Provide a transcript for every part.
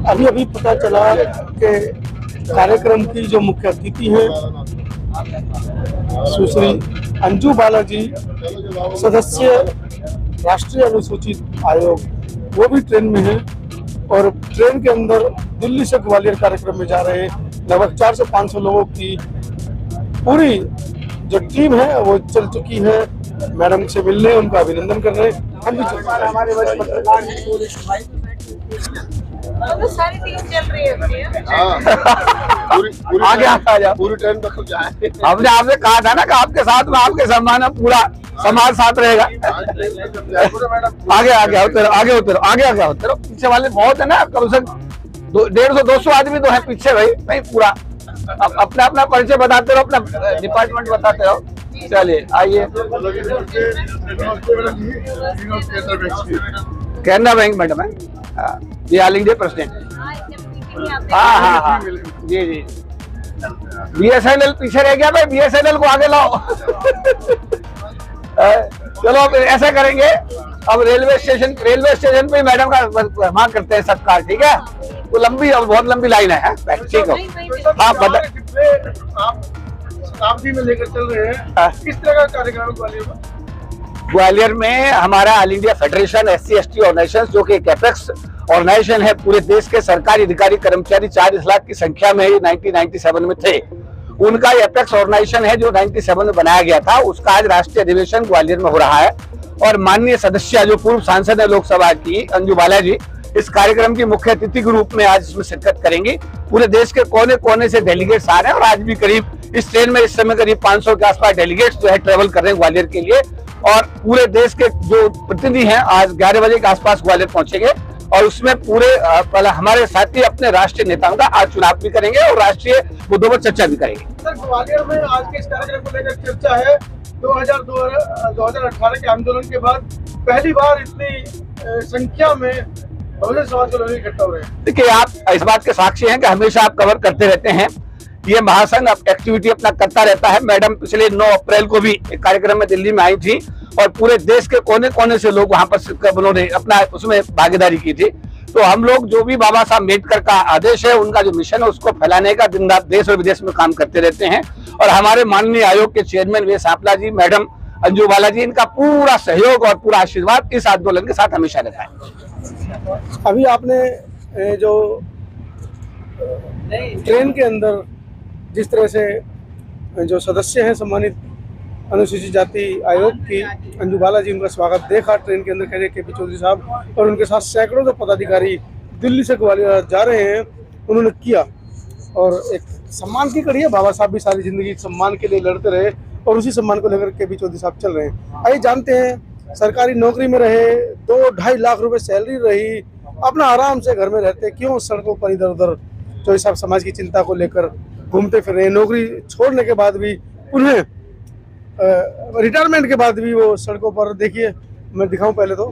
अभी अभी पता चला कि कार्यक्रम की जो मुख्य अतिथि है सुश्री अंजू बालाजी, सदस्य राष्ट्रीय अनुसूचित आयोग, वो भी ट्रेन में है और ट्रेन के अंदर दिल्ली से ग्वालियर कार्यक्रम में जा रहे लगभग 400 से 500 लोगों की पूरी जो टीम है वो चल चुकी है। मैडम से मिलने उनका अभिनंदन कर रहे हैं। हम भी हमारे सारी टीम चल रही है। आगे आ जाओ, पूरी ट्रेन में खुल जाए। हमने आपसे कहा था ना कि आपके साथ में आपके सम्मान पूरा समाज साथ रहेगा। आगे आगे उतरो, आगे उतरो, आगे आगे उतरो। पीछे वाले बहुत है ना, कम से कम 150-200 आदमी तो है पीछे भाई। नहीं पूरा अपना अपना परिचय बताते रहो, अपना डिपार्टमेंट बताते रहो। चलिए आइए। कैनरा बैंक मैडम है, ये ऑल इंडिया प्रेसिडेंट। हाँ जी जी। BSNL पीछे रह गया भाई, BSNL को आगे लाओ। चलो अब ऐसा करेंगे, अब रेलवे स्टेशन पे मैडम का मांग करते हैं सत्कार, ठीक है? वो लंबी और बहुत लंबी लाइन है, ठीक है? हाँ बता। शताब्दी में लेकर चल रहे हैं, किस तरह का कार्यक्रम ग्वालियर में? ग्वालियर में हमारा all India federation SC/ST organisation, जो कि एक एपेक्स ऑर्गेनाइजेशन है, पूरे देश के सरकारी अधिकारी कर्मचारी 40 लाख की संख्या में 1997 में थे। उनका एपेक्स ऑर्गेनाइजेशन है जो 97 में बनाया गया था। उसका आज राष्ट्रीय अधिवेशन ग्वालियर में हो रहा है और माननीय सदस्य जो पूर्व सांसद है लोकसभा की अंजू बालाजी, इस कार्यक्रम की मुख्य अतिथि के रूप में आज इसमें शिरकत करेंगी। पूरे देश के कोने कोने से डेलीगेट्स आ रहे हैं और आज भी करीब इस ट्रेन में इस समय करीब 500 के आसपास डेलीगेट्स जो है ट्रेवल कर रहे हैं ग्वालियर के लिए। और पूरे देश के जो प्रतिनिधि हैं आज 11 बजे के आसपास ग्वालियर पहुंचेंगे और उसमें पूरे हमारे साथी अपने राष्ट्रीय नेताओं का आज चुनाव भी करेंगे और राष्ट्रीय मुद्दों पर चर्चा भी करेंगे। सर, ग्वालियर में आज के इस कार्यक्रम को लेकर चर्चा है। 2018 के आंदोलन के बाद पहली बार इतनी संख्या में बहुजन समाज के लोग इकट्ठा हो रहे हैं। देखिए, आप इस बात के साक्षी हैं कि हमेशा आप कवर करते रहते हैं। ये महासंघ एक्टिविटी अपना करता रहता है। मैडम पिछले 9 अप्रैल को भी एक कार्यक्रम में दिल्ली में आई थी और पूरे देश के कोने कोने से लोग वहां पर उन्होंने अपना उसमें भागीदारी की थी। तो हम लोग जो भी बाबा साहब अम्बेडकर का आदेश है, उनका जो मिशन है, उसको फैलाने का दिन रात देश और विदेश में काम करते रहते हैं। और हमारे माननीय आयोग के चेयरमैन वे सापला जी, मैडम अंजू बालाजी, इनका पूरा सहयोग और पूरा आशीर्वाद इस आंदोलन के साथ हमेशा रहता है। अभी आपने जो ट्रेन के अंदर जिस तरह से जो सदस्य हैं सम्मानित अनुसूचित जाति आयोग की अंजू बालाजी, उनका स्वागत देखा ट्रेन के अंदर खड़े KP चौधरी साहब और उनके साथ सैकड़ों जो पदाधिकारी दिल्ली से ग्वालियर जा रहे हैं, उन्होंने किया और एक सम्मान की कड़ी है। बाबा साहब भी सारी जिंदगी सम्मान के लिए लड़ते रहे और उसी सम्मान को लेकर KP चौधरी साहब चल रहे हैं। आइए जानते हैं, सरकारी नौकरी में रहे, 2-2.5 लाख रुपए सैलरी रही, अपना आराम से घर में रहते, क्यों सड़कों पर इधर उधर चौधरी साहब समाज की चिंता को लेकर घूमते फिर रहे। नौकरी छोड़ने के बाद भी उन्हें रिटायरमेंट के बाद भी वो सड़कों पर, देखिए मैं दिखाऊं पहले तो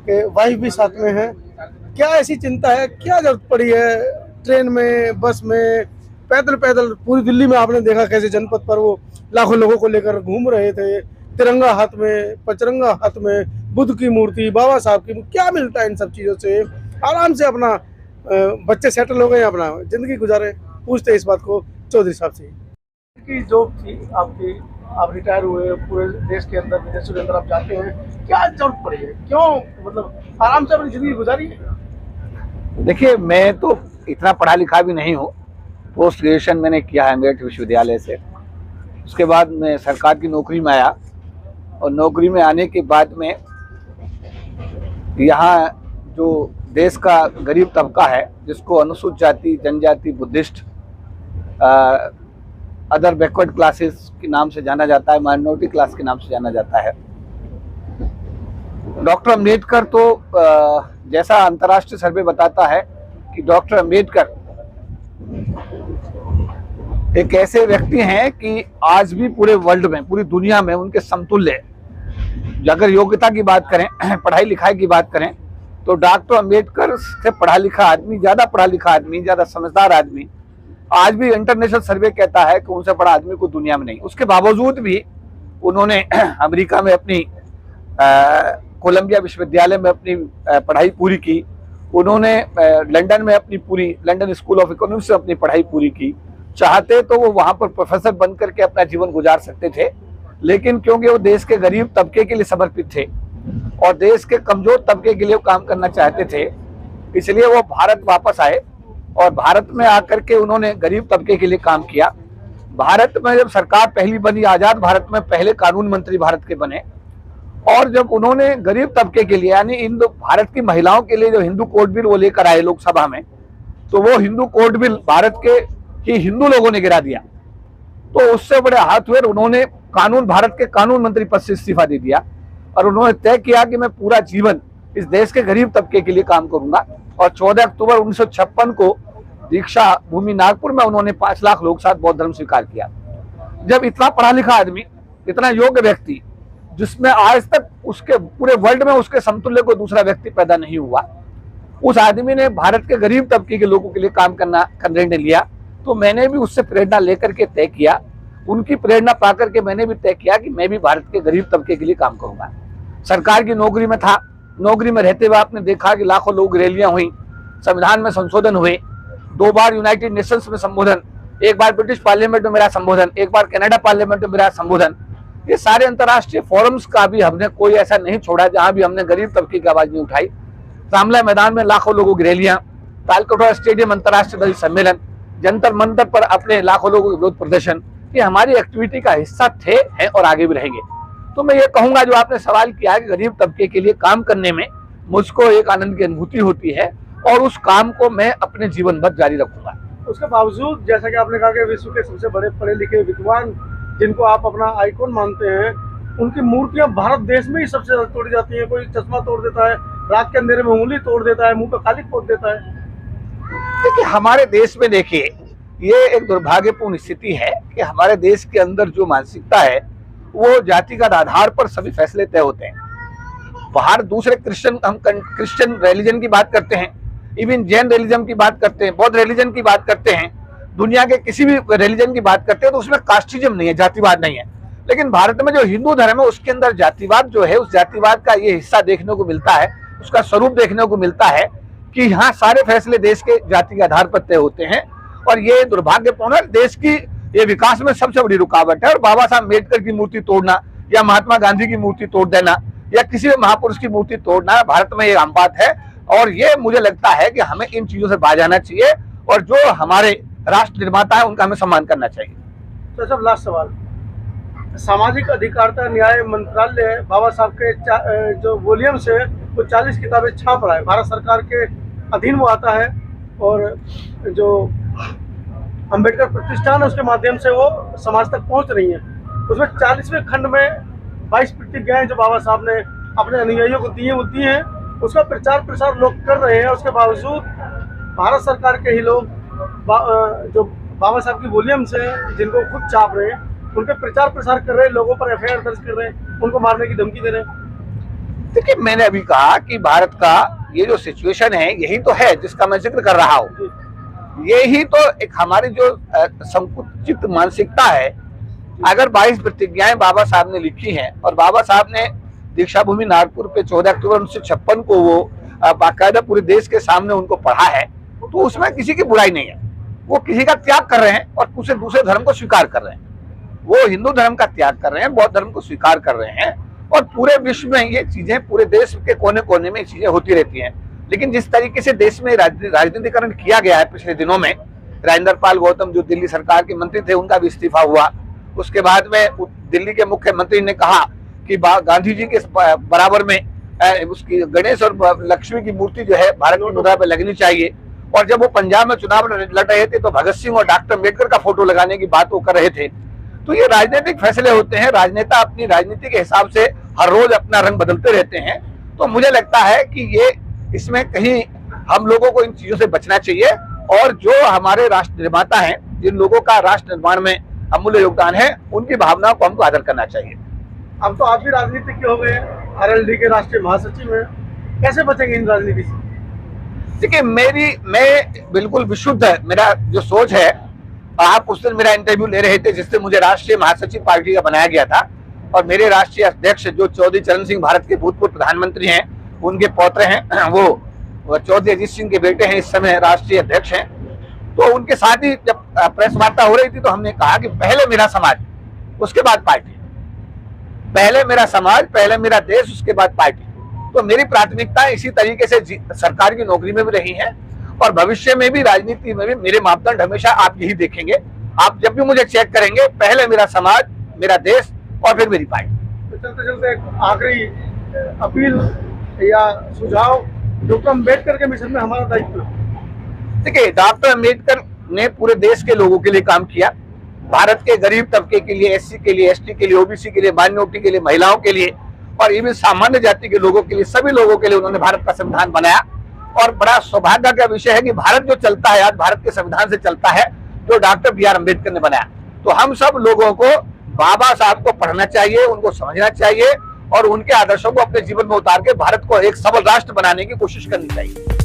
कि वाइफ भी साथ में है। क्या ऐसी चिंता है, क्या जरूरत पड़ी है ट्रेन में, बस में, पैदल पैदल पूरी दिल्ली में आपने देखा कैसे जनपद पर वो लाखों लोगों को लेकर घूम रहे थे, तिरंगा हाथ में, पचरंगा हाथ में, बुद्ध की मूर्ति, बाबा साहब की। क्या मिलता है इन सब चीज़ों से? आराम से अपना बच्चे सेटल हो गए, अपना जिंदगी गुजारे। पूछते इस बात को चौधरी साहब से कि जॉब थी आपकी, आप रिटायर हुए, पूरे देश के अंदर विदेशों के अंदर आप जाते हैं, क्या जरूरत पड़ी है, क्यों मतलब आराम से अपनी जिंदगी गुजारी है? देखिए, मैं तो इतना पढ़ा लिखा भी नहीं हूँ। पोस्ट ग्रेजुएशन मैंने किया है अम्बेडकर विश्वविद्यालय से। उसके बाद मैं सरकार की नौकरी में आया और नौकरी में आने के बाद में यहाँ जो देश का गरीब तबका है, जिसको अनुसूचित जाति, जनजाति, बुद्धिस्ट, अदर बैकवर्ड क्लासेस के नाम से जाना जाता है, माइनॉरिटी क्लास के नाम से जाना जाता है। डॉक्टर अम्बेडकर तो जैसा अंतर्राष्ट्रीय सर्वे बताता है कि डॉक्टर अम्बेडकर एक ऐसे व्यक्ति हैं कि आज भी पूरे वर्ल्ड में, पूरी दुनिया में उनके समतुल्य, अगर योग्यता की बात करें, पढ़ाई लिखाई की बात करें, तो डॉक्टर अम्बेडकर से पढ़ा लिखा आदमी, ज़्यादा पढ़ा लिखा आदमी, ज़्यादा समझदार आदमी आज भी इंटरनेशनल सर्वे कहता है कि उनसे बड़ा आदमी को दुनिया में नहीं। उसके बावजूद भी उन्होंने अमेरिका में अपनी कोलंबिया विश्वविद्यालय में अपनी पढ़ाई पूरी की उन्होंने लंदन में अपनी पूरी लंदन स्कूल ऑफ इकोनॉमिक्स से अपनी पढ़ाई पूरी की। चाहते तो वो वहां पर प्रोफेसर बन करके अपना जीवन गुजार सकते थे, लेकिन क्योंकि वो देश के गरीब तबके के लिए समर्पित थे और देश के कमजोर तबके के लिए काम करना चाहते थे, इसलिए वो भारत वापस आए और भारत में आकर के उन्होंने गरीब तबके के लिए काम किया। भारत में जब सरकार पहली बनी, आजाद भारत में पहले कानून मंत्री भारत के बने, और जब उन्होंने गरीब तबके के लिए यानी भारत की महिलाओं के लिए जो हिंदू कोड बिल वो लेकर आए लोकसभा में, तो वो हिंदू कोड बिल भारत के ही हिंदू लोगों ने गिरा दिया। तो उससे बड़े हाथ हुए, उन्होंने भारत के कानून मंत्री पद से इस्तीफा दे दिया और उन्होंने तय किया कि मैं पूरा जीवन इस देश के गरीब तबके के लिए काम करूंगा। और 14 अक्टूबर 1956 को दीक्षा भूमि नागपुर में उन्होंने 5 लाख लोग साथ बौद्ध धर्म स्वीकार किया। जब इतना पढ़ा लिखा आदमी, इतना योग्य व्यक्ति, जिसमें आज तक उसके पूरे वर्ल्ड में उसके समतुल्य को दूसरा व्यक्ति पैदा नहीं हुआ, उस आदमी ने भारत के गरीब तबके के लोगों के लिए काम करना का निर्णय लिया, तो मैंने भी उससे प्रेरणा लेकर के तय किया, उनकी प्रेरणा पाकर के मैंने भी तय किया कि मैं भी भारत के गरीब तबके के लिए काम करूंगा। सरकार की नौकरी में था, नौकरी में रहते हुए आपने देखा कि लाखों लोग रैलियां हुई, संविधान में संशोधन हुए, 2 बार यूनाइटेड नेशंस में संबोधन, 1 बार ब्रिटिश पार्लियामेंट में मेरा संबोधन, 1 बार कनाडा पार्लियामेंट में मेरा संबोधन। ये सारे अंतर्राष्ट्रीय फोरम्स का भी हमने कोई ऐसा नहीं छोड़ा जहां भी हमने गरीब तबके की आवाज नहीं उठाई। रामला मैदान में लाखों लोगों की रैलियां, तालकटोरा स्टेडियम अंतर्राष्ट्रीय दलित सम्मेलन, जंतर मंतर पर अपने लाखों लोगों के विरोध प्रदर्शन, ये हमारी एक्टिविटी का हिस्सा थे, हैं और आगे भी रहेंगे। तो मैं ये कहूंगा, जो आपने सवाल किया कि गरीब तबके के लिए काम करने में मुझको एक आनंद की अनुभूति होती है और उस काम को मैं अपने जीवन भर जारी रखूंगा। उसके बावजूद जैसा कि आपने कहा कि विश्व के सबसे बड़े पढ़े लिखे विद्वान जिनको आप अपना आइकॉन मानते हैं, उनकी मूर्तियां भारत देश में ही सबसे ज्यादा तोड़ी जाती हैं। कोई चश्मा तोड़ देता है, रात के अंधेरे में उंगली तोड़ देता है, मुंह पे काली पोत देता है। देखिए, हमारे देश में देखिए, ये एक दुर्भाग्यपूर्ण स्थिति है कि हमारे देश के अंदर जो मानसिकता है वो जातिगत आधार पर सभी फैसले तय होते हैं। बाहर दूसरे हम क्रिश्चियन रिलीजन की बात करते हैं, इवन जैन रिलीजन की बात करते हैं, बौद्ध रिलीजन की बात करते हैं, दुनिया के किसी भी रिलीजन की बात करते हैं, तो उसमें कास्टिज्म नहीं है, जातिवाद नहीं है। लेकिन भारत में जो हिंदू धर्म है उसके अंदर जातिवाद जो है, उस जातिवाद का ये हिस्सा देखने को मिलता है, उसका स्वरूप देखने को मिलता है कि यहाँ सारे फैसले देश के जाति के आधार पर तय होते हैं। और ये दुर्भाग्यपूर्ण है, देश की ये विकास में सबसे बड़ी रुकावट है। और बाबा साहब अम्बेडकर की मूर्ति तोड़ना या महात्मा गांधी की मूर्ति तोड़ देना या किसी भी महापुरुष की मूर्ति तोड़ना भारत में ये आम बात है। और ये मुझे लगता है कि हमें इन चीजों से बाज आना चाहिए और जो हमारे राष्ट्र निर्माता है उनका हमें सम्मान करना चाहिए। तो सब लास्ट सवाल, सामाजिक अधिकारिता न्याय मंत्रालय बाबा साहब के जो वॉल्यूम्स है वो 40 किताबें छाप रहा है, भारत सरकार के अधीन वो आता है। और जो अंबेडकर प्रतिष्ठान है उसके माध्यम से वो समाज तक पहुंच रही है। उसमें 40वें खंड में 22 प्रतिज्ञाएं जो बाबा साहब ने अपने अनुयायियों को दी हैं वो दी हैं, उसका प्रचार प्रसार लोग कर रहे हैं। उसके बावजूद भारत सरकार के ही लोग जो बाबा साहब की वॉल्यूम्स हैं जिनको खुद छाप रहे हैं, उनके प्रचार प्रसार कर रहे हैं, लोगों पर FIR दर्ज कर रहे हैं, उनको मारने की धमकी दे रहे हैं। देखिए, मैंने अभी कहा कि भारत का ये जो सिचुएशन है यही तो है जिसका मैं जिक्र कर रहा हूँ। यही तो एक हमारी जो संकुचित मानसिकता है। अगर 22 प्रतिज्ञाएं बाबा साहब ने लिखी हैं और बाबा साहब ने दीक्षा भूमि नागपुर पे 14 अक्टूबर 1956 को वो बाकायदा पूरे देश के सामने उनको पढ़ा है, तो उसमें किसी की बुराई नहीं है। वो किसी का त्याग कर रहे हैं और दूसरे धर्म को स्वीकार कर रहे हैं। वो हिंदू धर्म का त्याग कर रहे हैं, बौद्ध धर्म को स्वीकार कर रहे हैं। और पूरे विश्व में ये चीजें, पूरे देश के कोने कोने में ये चीजें होती रहती हैं। लेकिन जिस तरीके से देश में राजनीतिकरण किया गया है पिछले दिनों में, राजेंद्र पाल गौतम जो दिल्ली सरकार के मंत्री थे उनका भी इस्तीफा हुआ। उसके बाद में दिल्ली के मुख्यमंत्री ने कहा कि गांधी जी के बराबर में उसकी गणेश और लक्ष्मी की मूर्ति जो है भारत की मुद्रा पर लगनी चाहिए। और जब वो पंजाब में चुनाव लड़ रहे थे तो भगत सिंह और डॉक्टर अम्बेडकर का फोटो लगाने की बात वो कर रहे थे। तो ये राजनीतिक फैसले होते हैं, राजनेता अपनी राजनीति के हिसाब से हर रोज अपना रंग बदलते रहते हैं। तो मुझे लगता है कि ये इसमें कहीं हम लोगों को इन चीजों से बचना चाहिए और जो हमारे राष्ट्र निर्माता हैं, जिन लोगों का राष्ट्र निर्माण में अमूल्य योगदान है, उनकी भावनाओं को हमको आदर करना चाहिए। अब तो आप भी राजनीतिज्ञ हो गए, RLD के राष्ट्रीय महासचिव हैं, कैसे बचेंगे इन राजनीति से? देखिए, मैं बिल्कुल विशुद्ध है मेरा जो सोच है। आप उस दिन मेरा इंटरव्यू ले रहे थे जिससे मुझे राष्ट्रीय महासचिव पार्टी का बनाया गया था और मेरे राष्ट्रीय अध्यक्ष जो चौधरी चरण सिंह भारत के भूतपूर्व प्रधानमंत्री हैं, उनके पौत्र हैं, वो वो चौधरी अजीत सिंह के बेटे हैं, इस समय राष्ट्रीय अध्यक्ष हैं। तो उनके साथ ही जब प्रेस वार्ता हो रही थी तो हमने कहा कि पहले मेरा समाज, उसके बाद पार्टी, पहले मेरा समाज, पहले मेरा देश, उसके बाद पार्टी। तो मेरी प्राथमिकता इसी तरीके से सरकार की नौकरी में भी रही है और भविष्य में भी, राजनीति में भी मेरे मापदंड हमेशा आप यही देखेंगे। आप जब भी मुझे चेक करेंगे, पहले मेरा समाज, मेरा देश और फिर मेरी पार्टी। तो चलते चलते एक आखिरी अपील या सुझाव, डॉक्टर अम्बेडकर के मिशन में हमारा दायित्व। देखिए, डॉक्टर अम्बेडकर ने पूरे देश के लोगों के लिए काम किया, भारत के गरीब तबके के लिए, एससी के लिए, एसटी के लिए, ओबीसी के लिए, माइनॉरिटी के लिए, महिलाओं के लिए और इवन सामान्य जाति के लोगों के लिए, सभी लोगों के लिए उन्होंने भारत का संविधान बनाया। और बड़ा सौभाग्य का विषय है कि भारत जो चलता है आज, भारत के संविधान से चलता है जो डॉक्टर बी आर अम्बेडकर ने बनाया। तो हम सब लोगों को बाबा साहब को पढ़ना चाहिए, उनको समझना चाहिए और उनके आदर्शों को अपने जीवन में उतार के भारत को एक सबल राष्ट्र बनाने की कोशिश करनी चाहिए।